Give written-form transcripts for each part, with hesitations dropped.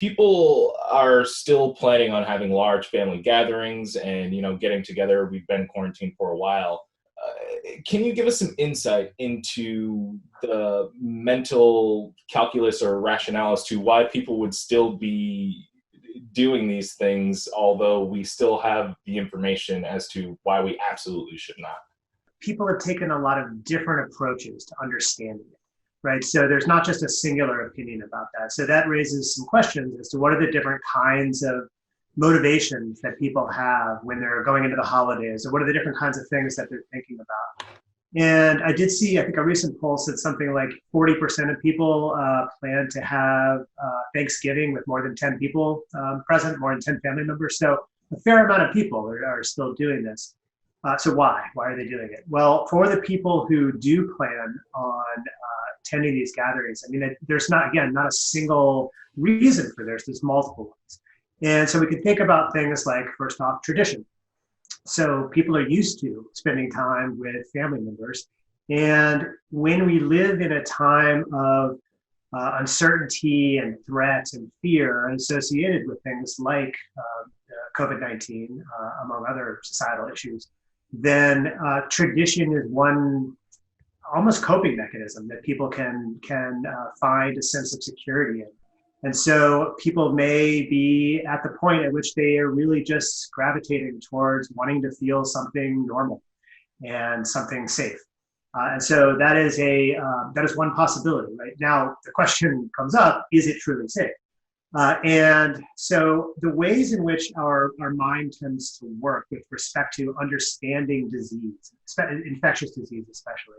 People are still planning on having large family gatherings and getting together. We've been quarantined for a while. Can you give us some insight into the mental calculus or rationale as to why people would still be doing these things, although we still have the information as to why we absolutely should not? People have taken a lot of different approaches to understanding it, right? So there's not just a singular opinion about that. So that raises some questions as to what are the different kinds of motivations that people have when they're going into the holidays, or what are the different kinds of things that they're thinking about. And I did see, I think a recent poll said something like 40% of people plan to have Thanksgiving with more than 10 people present, more than 10 family members. So a fair amount of people are still doing this. So why? Why are they doing it? Well, for the people who do plan on attending these gatherings, I mean, there's not, again, not a single reason for this. There's multiple ones. And so we can think about things like, first off, tradition. So people are used to spending time with family members. And when we live in a time of uncertainty and threat and fear associated with things like COVID-19, among other societal issues, then tradition is one almost coping mechanism that people can find a sense of security in. And so people may be at the point at which they are really just gravitating towards wanting to feel something normal and something safe. And so that is one possibility. Right now, the question comes up: is it truly safe? And so the ways in which our mind tends to work with respect to understanding disease, infectious disease especially,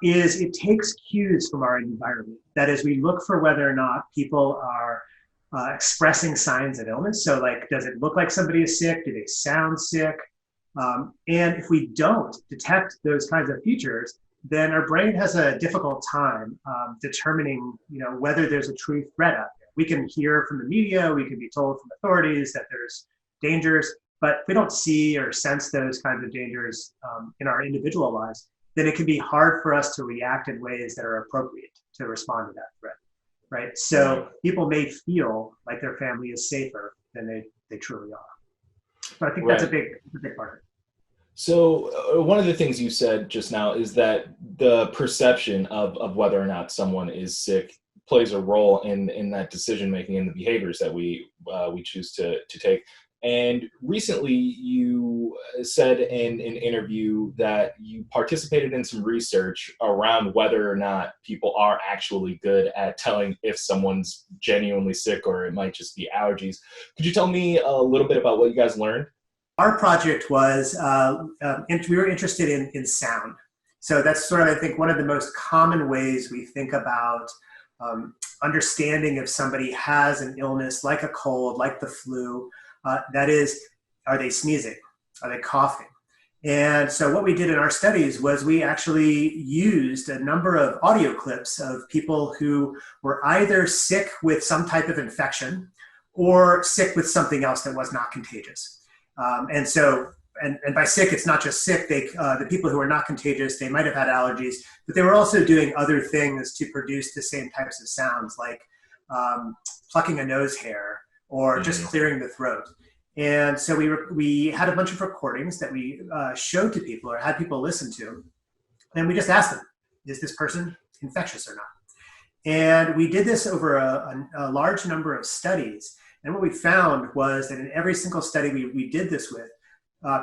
is it takes cues from our environment. That is, we look for whether or not people are expressing signs of illness. So like, does it look like somebody is sick? Do they sound sick? And if we don't detect those kinds of features, then our brain has a difficult time determining, whether there's a true threat out there. We can hear from the media, we can be told from authorities that there's dangers, but if we don't see or sense those kinds of dangers in our individual lives, then it can be hard for us to react in ways that are appropriate to respond to that threat, right? So people may feel like their family is safer than they truly are. But I think that's a big part of it. So one of the things you said just now is that the perception of whether or not someone is sick plays a role in that decision making and the behaviors that we choose to take. And recently, you said in an interview that you participated in some research around whether or not people are actually good at telling if someone's genuinely sick or it might just be allergies. Could you tell me a little bit about what you guys learned? Our project was, we were interested in sound. So that's sort of, I think, one of the most common ways we think about understanding if somebody has an illness like a cold, like the flu. That is, are they sneezing? Are they coughing? And so what we did in our studies was we actually used a number of audio clips of people who were either sick with some type of infection or sick with something else that was not contagious. And by sick, it's not just sick. The people who are not contagious, they might have had allergies, but they were also doing other things to produce the same types of sounds, like plucking a nose hair or just clearing the throat. And so we had a bunch of recordings that we showed to people or had people listen to. And we just asked them, is this person infectious or not? And we did this over a large number of studies. And what we found was that in every single study we did this with,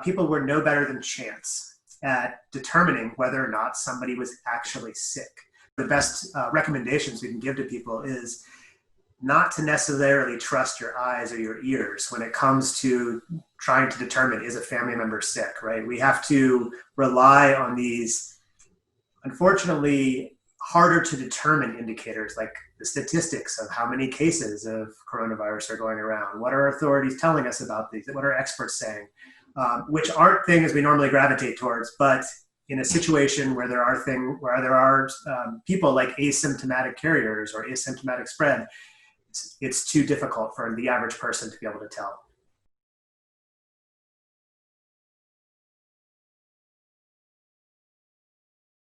people were no better than chance at determining whether or not somebody was actually sick. The best recommendations we can give to people is not to necessarily trust your eyes or your ears when it comes to trying to determine, is a family member sick, right? We have to rely on these, unfortunately, harder to determine indicators, like the statistics of how many cases of coronavirus are going around. What are authorities telling us about these? What are experts saying? Which aren't things we normally gravitate towards, but in a situation where there are people like asymptomatic carriers or asymptomatic spread, it's too difficult for the average person to be able to tell.